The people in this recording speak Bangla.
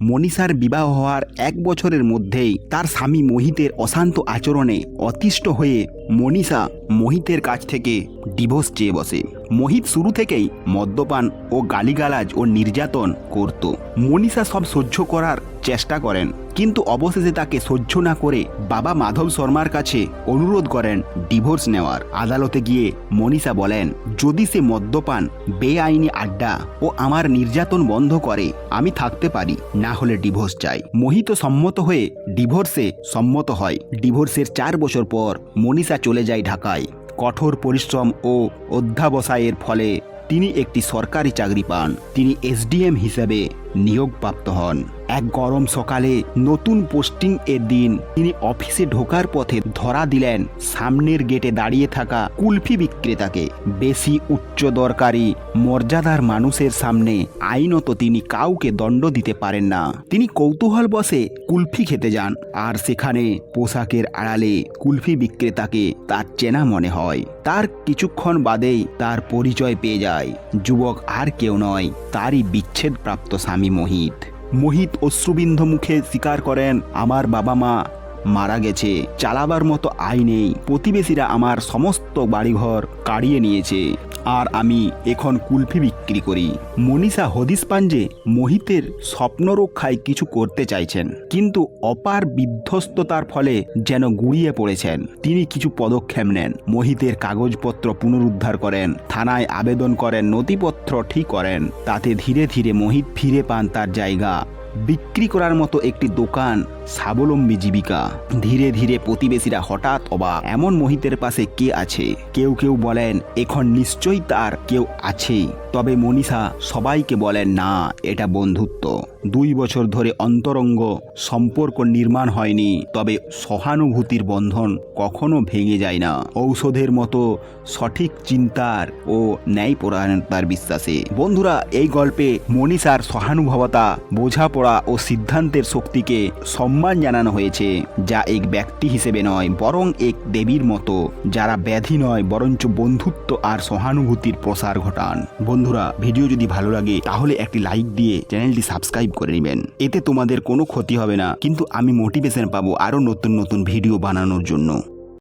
মনীষার বিবাহ হওয়ার 1 বছরের মধ্যেই তার স্বামী মোহিতের অশান্ত আচরণে অতিষ্ঠ হয়ে মনীষা মোহিতের কাছ থেকে ডিভোর্স চেয়ে বসে। মোহিত শুরু থেকেই মদ্যপান ও গালিগালাজ ও নির্যাতন করত। মনীষা সব সহ্য করার চেষ্টা করেন, কিন্তু অবশেষে তাকে সহ্য না করে বাবা মাধব শর্মার কাছে অনুরোধ করেন ডিভোর্স নেওয়ার। আদালতে গিয়ে মনীষা বলেন, যদি সে মদ্যপান, বেআইনি আড্ডা ও আমার নির্যাতন বন্ধ করে আমি থাকতে পারি, না হলে ডিভোর্স চাই। মোহিত সম্মত হয়ে ডিভোর্সে সম্মত হয়। ডিভোর্সের 4 বছর পর মনীষা চলে যায় ঢাকায়। কঠোর পরিশ্রম ও অধ্যাবসায়ের ফলে তিনি একটি সরকারি চাকরি পান। তিনি এসডিএম হিসেবে নিয়োগপ্রাপ্ত হন। এক গরম সকালে নতুন পোস্টিং এর দিন তিনি অফিসে ঢোকার পথে ধরা দিলেন সামনের গেটে দাঁড়িয়ে থাকা কুলফি বিক্রেতাকে। বেশি উচ্চ দরকারি মর্যাদার মানুষের সামনে আইনত তিনি কাউকে দণ্ড দিতে পারেন না। তিনি কৌতূহল বশে কুলফি খেতে যান, আর সেখানে পোশাকের আড়ালে কুলফি বিক্রেতাকে তার চেনা মনে হয়। তার কিছুক্ষণ বাদেই তার পরিচয় পেয়ে যায়। যুবক আর কেউ নয়, তারই বিচ্ছেদপ্রাপ্ত স্বামী মোহিত। মোহিত অশ্রুবিন্ধ মুখে স্বীকার করেন, আমার বাবা মা মারা গেছে, চালাবার মতো আয় নেই, প্রতিবেশীরা আমার সমস্ত বাড়িঘর কাড়িয়ে নিয়েছে, আর আমি এখন কুলফি বিক্রি করি। মনীষা হদিস পান যে মোহিতের স্বপ্ন রক্ষায় কিছু করতে চাইছেন, কিন্তু অপার বিধ্বস্ততার ফলে যেন গুড়িয়ে পড়েছেন। তিনি কিছু পদক্ষেপ নেন। মোহিতের কাগজপত্র পুনরুদ্ধার করেন, থানায় আবেদন করেন, নথিপত্র ঠিক করেন। তাতে ধীরে ধীরে মোহিত ফিরে পান তার জায়গা, বিক্রি করার মতো একটি দোকান, স্বাবলম্বী জীবিকা। ধীরে ধীরে প্রতিবেশীরা হঠাৎ অবাক, এমন মোহিতের পাশে কে আছে? কেউ কেউ বলেন এখন নিশ্চয়ই তার কেউ আছেই। তবে মনীষা সবাইকে বলেন, না, এটা বন্ধুত্ব। 2 বছর ধরে অন্তরঙ্গ সম্পর্ক নির্মাণ হয়নি, তবে সহানুভূতির বন্ধন কখনো ভেঙে যায় না। ঔষধের মতো সঠিক চিন্তার ও ন্যায়পরায়ণতার বিশ্বাসে। বন্ধুরা, এই গল্পে মনীষার সহানুভবতা, বোঝাপড়া ও সিদ্ধান্তের শক্তিকে সম্মান জানানো হয়েছে, যা এক ব্যক্তি হিসেবে নয় বরং এক দেবীর মতো, যারা ব্যাধি নয় বরঞ্চ বন্ধুত্ব আর সহানুভূতির প্রসার ঘটান। বন্ধুরা, ভিডিও যদি ভালো লাগে তাহলে একটি লাইক দিয়ে চ্যানেলটি সাবস্ক্রাইব করে নেবেন। এতে তোমাদের কোনো ক্ষতি হবে না, কিন্তু আমি মোটিভেশন পাবো আরও নতুন নতুন ভিডিও বানানোর জন্য।